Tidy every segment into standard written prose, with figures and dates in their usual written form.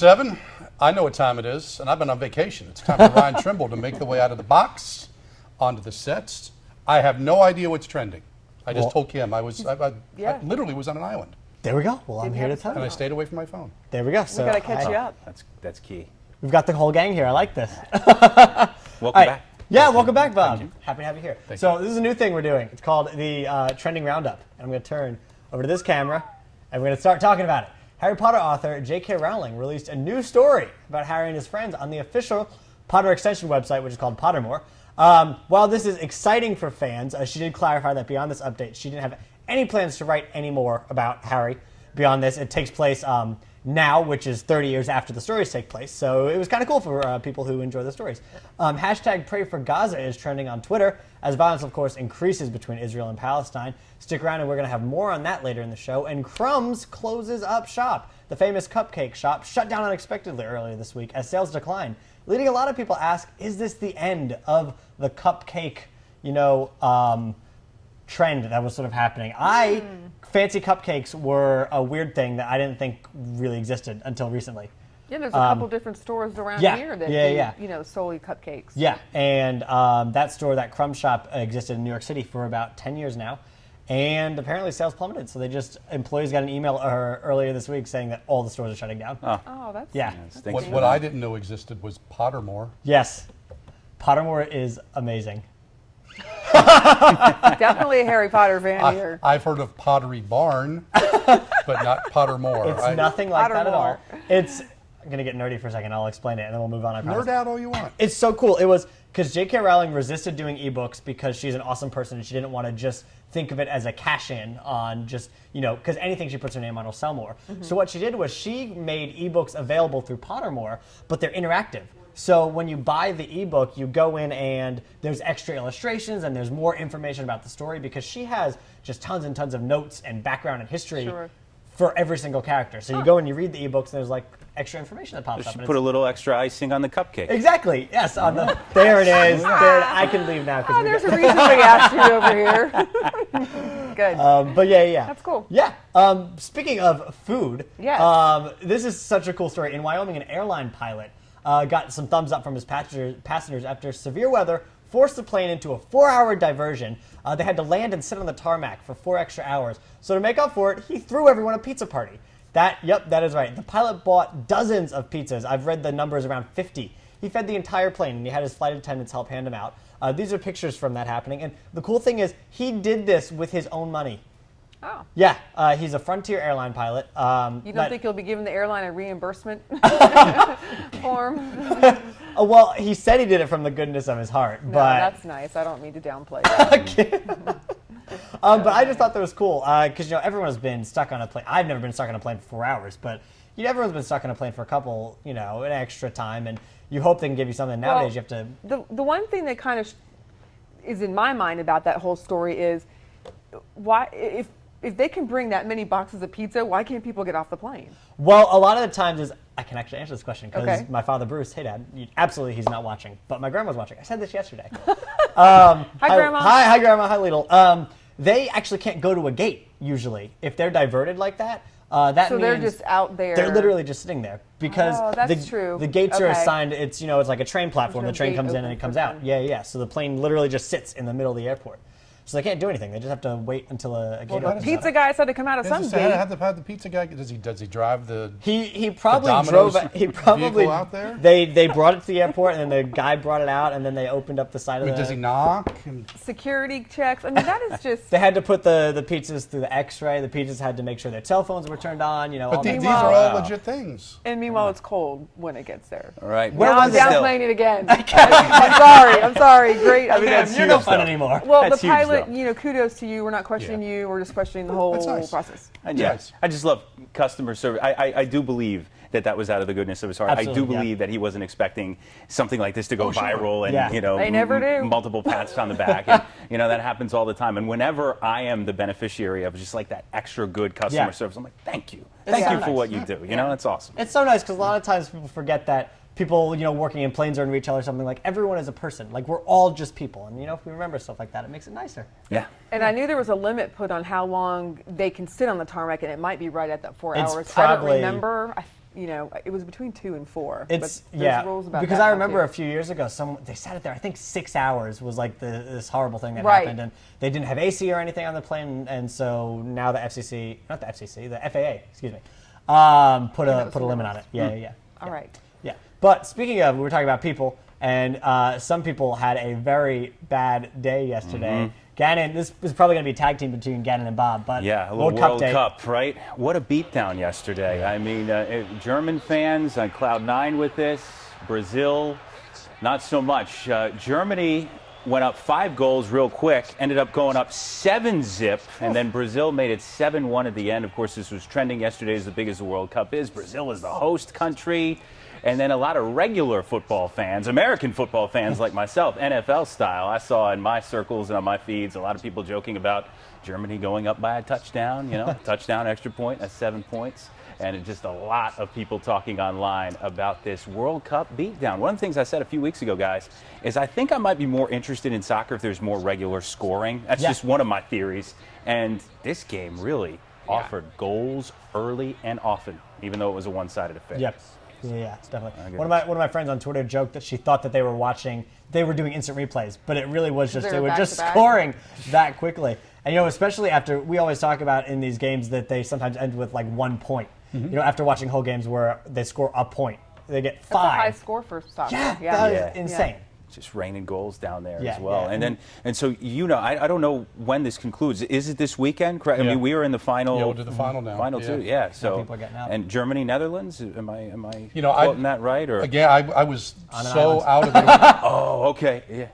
7, I know what time it is, and I've been on vacation. It's time for Ryan Trimble to make the way out of the box onto the sets. I have no idea what's trending. I just told Kim I literally was on an island. There we go. Well, I'm here to tell you. And I stayed away from my phone. There we go. So we got to catch you up. That's key. We've got the whole gang here. I like this. Welcome back. Yeah, welcome back, Bob. Happy to have you here. Thank so this is a new thing we're doing. It's called the Trending Roundup. And I'm going to turn over to this camera, and we're going to start talking about it. Harry Potter author J.K. Rowling released a new story about Harry and his friends on the official Potter extension website, which is called Pottermore. While this is exciting for fans, she did clarify that beyond this update, she didn't have any plans to write any more about Harry. Beyond this, it takes place now, which is 30 years after the stories take place. So it was kind of cool for people who enjoy the stories. Hashtag Pray for Gaza is trending on Twitter as violence, of course, increases between Israel and Palestine. Stick around and we're going to have more on that later in the show. And Crumbs closes up shop. The famous cupcake shop shut down unexpectedly earlier this week as sales decline, leading a lot of people to ask, is this the end of the cupcake, trend that was sort of happening? Fancy cupcakes were a weird thing that I didn't think really existed until recently. Yeah, there's a couple different stores around here that do, solely cupcakes. Yeah, and that store, that Crumb Shop, existed in New York City for about 10 years now, and apparently sales plummeted. So employees got an email earlier this week saying that all the stores are shutting down. Oh, that's What I didn't know existed was Pottermore. Yes, Pottermore is amazing. Definitely a Harry Potter fan here. I've heard of Pottery Barn, but not Pottermore. It's nothing like that at all. I'm going to get nerdy for a second. I'll explain it, and then we'll move on. I promise. Nerd out all you want. It's so cool. It was because J.K. Rowling resisted doing ebooks because she's an awesome person, and she didn't want to just think of it as a cash-in on just, because anything she puts her name on will sell more. Mm-hmm. So what she did was she made ebooks available through Pottermore, but they're interactive. So when you buy the ebook, you go in and there's extra illustrations and there's more information about the story because she has just tons and tons of notes and background and history for every single character. So you go and you read the ebooks and there's like extra information that pops up. She put a little extra icing on the cupcake. Exactly. Yes. There it is. There, I can leave now. There's a reason we asked you over here. Good. But yeah. That's cool. Yeah. Speaking of food, this is such a cool story. In Wyoming, an airline pilot got some thumbs up from his passengers after severe weather forced the plane into a 4-hour diversion. They had to land and sit on the tarmac for 4 extra hours. So to make up for it, he threw everyone a pizza party. That is right. The pilot bought dozens of pizzas. I've read the numbers around 50. He fed the entire plane, and he had his flight attendants help hand him out. These are pictures from that happening. And the cool thing is, he did this with his own money. Oh. Yeah, he's a Frontier airline pilot. You don't think you'll be giving the airline a reimbursement form? Well, he said he did it from the goodness of his heart. No, but that's nice. I don't mean to downplay that. But I just thought that was cool because everyone's been stuck on a plane. I've never been stuck on a plane for 4 hours, but everyone's been stuck on a plane for a couple, an extra time, and you hope they can give you something. Nowadays, you have to. The one thing that kind of is in my mind about that whole story is why if they can bring that many boxes of pizza, why can't people get off the plane? Well, a lot of the times I can actually answer this question because my father, Bruce, hey, Dad, absolutely he's not watching, but my grandma's watching. I said this yesterday. Hi, Grandma. Hi, Grandma. Hi, Leedle. They actually can't go to a gate, usually. If they're diverted like that, so means they're just out there. They're literally just sitting there because the gates are assigned. It's it's like a train platform. The train comes in and it comes out. Yeah. So the plane literally just sits in the middle of the airport. So they can't do anything. They just have to wait until a gate opens. The pizza guy said to come out of some gate. Have the pizza guy. Does he drive the? He probably drove. He probably out there. They brought it to the airport, and then the guy brought it out, and then they opened up the side of the. Does he knock? Security checks. I mean, that is just. They had to put the pizzas through the X-ray. The pizzas had to make sure their cell phones were turned on. But these are all legit things. And meanwhile, it's cold when it gets there. All right. Now I'm downplaying it again. I'm sorry. Great. I mean, you're no fun anymore. Well, the pilot, kudos to you. We're not questioning you. We're just questioning the whole process. And yes, I just love customer service. I do believe that was out of the goodness of his heart. Absolutely, I do believe that he wasn't expecting something like this to go viral and they never do. Multiple pats on the back. And, that happens all the time. And whenever I am the beneficiary of just like that extra good customer service, I'm like, thank you. Thank you for what you do. That's awesome. It's so nice because a lot of times people forget that people, working in planes or in retail or something, like everyone is a person. Like we're all just people. And, if we remember stuff like that, it makes it nicer. Yeah. And I knew there was a limit put on how long they can sit on the tarmac, and it might be right at that 4 hours. Probably, I don't remember. you know, it was between 2 and 4. It's but there's rules about because that I now, remember too. a few years ago, they sat it there. I think 6 hours was like this horrible thing that Right. happened, and they didn't have AC or anything on the plane, and so now the FAA, excuse me, put a limit on it. Yeah. All right. Yeah. But speaking of, we were talking about people, and some people had a very bad day yesterday. Gannon, this was probably going to be a tag team between Gannon and Bob, but yeah, a little World Cup Cup, day. right? What a beatdown yesterday. I mean, German fans on cloud 9 with this. Brazil, not so much. Germany went up 5 goals real quick, ended up going up 7-zip, and then Brazil made it 7-1 at the end. Of course, this was trending yesterday as big as the World Cup is. Brazil is the host country. And then a lot of regular football fans, American football fans like myself, NFL style, I saw in my circles and on my feeds a lot of people joking about Germany going up by a touchdown, touchdown, extra point, that's 7 points. And just a lot of people talking online about this World Cup beatdown. One of the things I said a few weeks ago, guys, is I think I might be more interested in soccer if there's more regular scoring. That's just one of my theories. And this game really offered goals early and often, even though it was a one-sided affair. Yep. Yeah, definitely. One of my friends on Twitter joked that she thought that they were doing instant replays, but it really was just They they were were just back-to-back. scoring that quickly. And especially after we always talk about in these games that they sometimes end with like 1 point. After watching whole games where they score a point, they get 5. That's a high score for soccer. That is insane. Just raining goals down there Yeah, as well. yeah. And so I don't know when this concludes. Is it this weekend? Correct. I mean, we are in the final. Yeah, we'll do the final now. Final two. Yeah. So people are getting out. and Germany, Netherlands. Am I You know, quoting that right? Or Again, I was an so island. out of it. oh, okay. Yeah.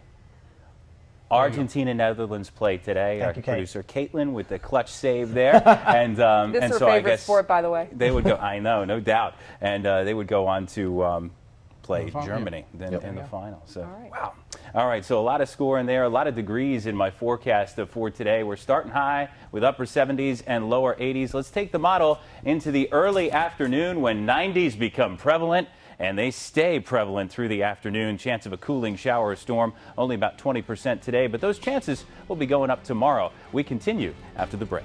Argentina, Netherlands play today. Our Thank you, Kate. producer Caitlin with the clutch save there, and This and is her so I favorite guess sport, by the way. they would go. I know, no doubt, and they would go on to play final, Germany yeah. then in the final. So All right. wow. All right, so a lot of score in there, a lot of degrees in my forecast for today. We're starting high with upper 70s and lower 80s. Let's take the model into the early afternoon when 90s become prevalent, and they stay prevalent through the afternoon. Chance of a cooling shower or storm, only about 20% today, but those chances will be going up tomorrow. We continue after the break.